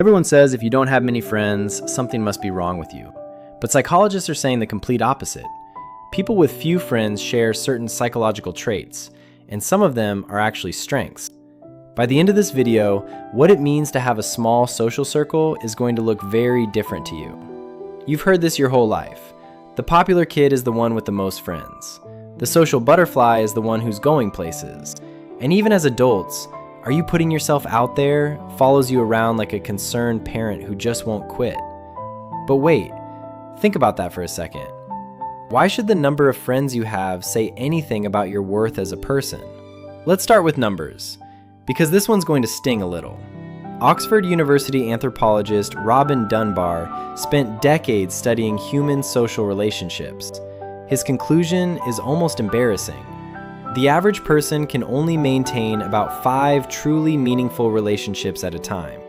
Everyone says if you don't have many friends, something must be wrong with you. But psychologists are saying the complete opposite. People with few friends share certain psychological traits, and some of them are actually strengths. By the end of this video, what it means to have a small social circle is going to look very different to you. You've heard this your whole life. The popular kid is the one with the most friends. The social butterfly is the one who's going places. And even as adults, are you putting yourself out there, follows you around like a concerned parent who just won't quit? But wait, think about that for a second. Why should the number of friends you have say anything about your worth as a person? Let's start with numbers, because this one's going to sting a little. Oxford University anthropologist Robin Dunbar spent decades studying human social relationships. His conclusion is almost embarrassing. The average person can only maintain about 5 truly meaningful relationships at a time.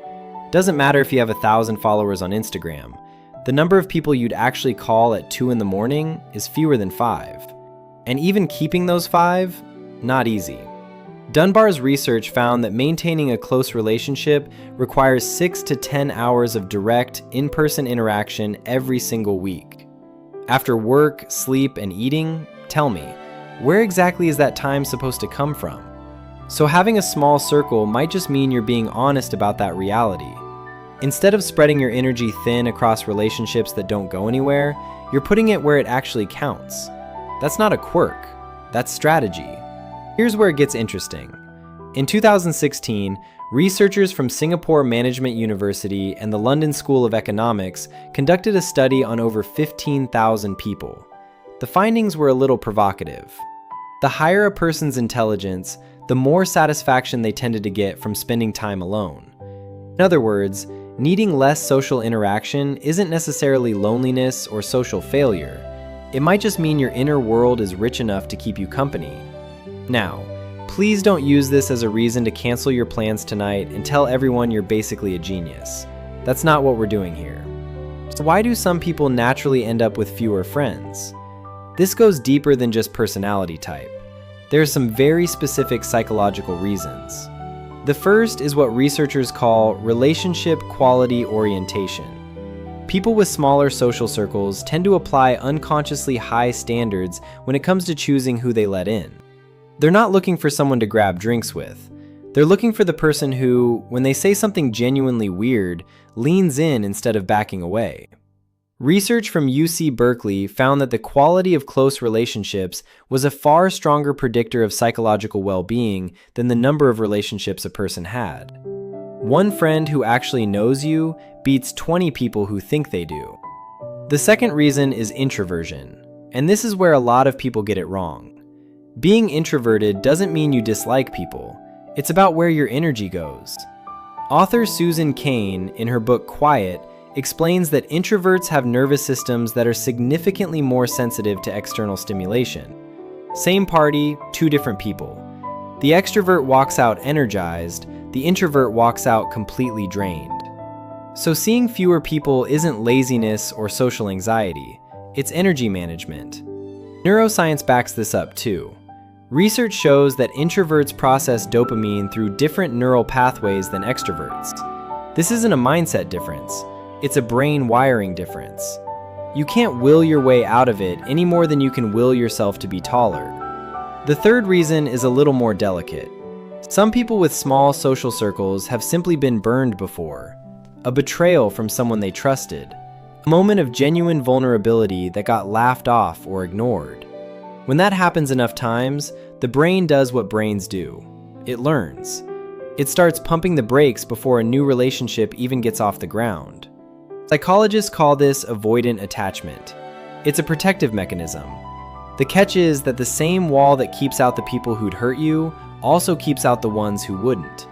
Doesn't matter if you have 1,000 followers on Instagram. The number of people you'd actually call at 2 in the morning is fewer than 5. And even keeping those 5, not easy. Dunbar's research found that maintaining a close relationship requires 6 to 10 hours of direct, in-person interaction every single week. After work, sleep, and eating, tell me, where exactly is that time supposed to come from? So having a small circle might just mean you're being honest about that reality. Instead of spreading your energy thin across relationships that don't go anywhere, you're putting it where it actually counts. That's not a quirk, that's strategy. Here's where it gets interesting. In 2016, researchers from Singapore Management University and the London School of Economics conducted a study on over 15,000 people. The findings were a little provocative. The higher a person's intelligence, the more satisfaction they tended to get from spending time alone. In other words, needing less social interaction isn't necessarily loneliness or social failure. It might just mean your inner world is rich enough to keep you company. Now, please don't use this as a reason to cancel your plans tonight and tell everyone you're basically a genius. That's not what we're doing here. So why do some people naturally end up with fewer friends? This goes deeper than just personality type. There are some very specific psychological reasons. The first is what researchers call relationship quality orientation. People with smaller social circles tend to apply unconsciously high standards when it comes to choosing who they let in. They're not looking for someone to grab drinks with. They're looking for the person who, when they say something genuinely weird, leans in instead of backing away. Research from UC Berkeley found that the quality of close relationships was a far stronger predictor of psychological well-being than the number of relationships a person had. One friend who actually knows you beats 20 people who think they do. The second reason is introversion, and this is where a lot of people get it wrong. Being introverted doesn't mean you dislike people. It's about where your energy goes. Author Susan Cain, in her book Quiet, explains that introverts have nervous systems that are significantly more sensitive to external stimulation. Same party, 2 different people. The extrovert walks out energized, the introvert walks out completely drained. So seeing fewer people isn't laziness or social anxiety, it's energy management. Neuroscience backs this up too. Research shows that introverts process dopamine through different neural pathways than extroverts. This isn't a mindset difference. It's a brain wiring difference. You can't will your way out of it any more than you can will yourself to be taller. The third reason is a little more delicate. Some people with small social circles have simply been burned before. A betrayal from someone they trusted. A moment of genuine vulnerability that got laughed off or ignored. When that happens enough times, the brain does what brains do. It learns. It starts pumping the brakes before a new relationship even gets off the ground. Psychologists call this avoidant attachment. It's a protective mechanism. The catch is that the same wall that keeps out the people who'd hurt you also keeps out the ones who wouldn't.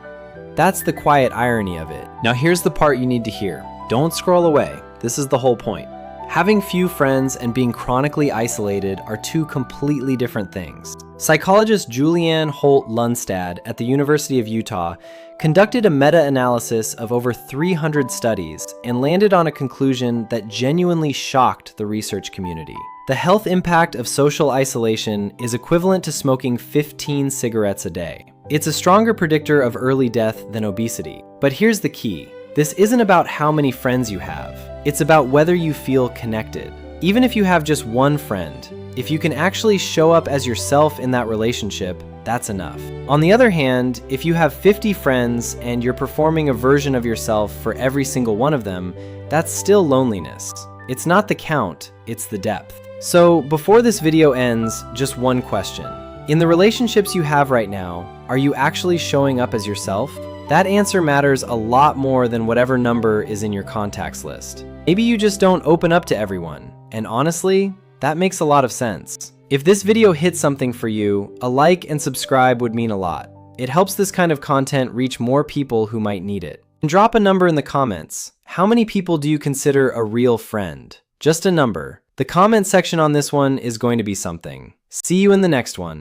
That's the quiet irony of it. Now here's the part you need to hear. Don't scroll away. This is the whole point. Having few friends and being chronically isolated are 2 completely different things. Psychologist Julianne Holt-Lunstad at the University of Utah conducted a meta-analysis of over 300 studies and landed on a conclusion that genuinely shocked the research community. The health impact of social isolation is equivalent to smoking 15 cigarettes a day. It's a stronger predictor of early death than obesity. But here's the key. This isn't about how many friends you have. It's about whether you feel connected. Even if you have just one friend, if you can actually show up as yourself in that relationship, that's enough. On the other hand, if you have 50 friends and you're performing a version of yourself for every single one of them, that's still loneliness. It's not the count, it's the depth. So before this video ends, just one question. In the relationships you have right now, are you actually showing up as yourself? That answer matters a lot more than whatever number is in your contacts list. Maybe you just don't open up to everyone, and honestly, that makes a lot of sense. If this video hit something for you, a like and subscribe would mean a lot. It helps this kind of content reach more people who might need it. And drop a number in the comments. How many people do you consider a real friend? Just a number. The comment section on this one is going to be something. See you in the next one.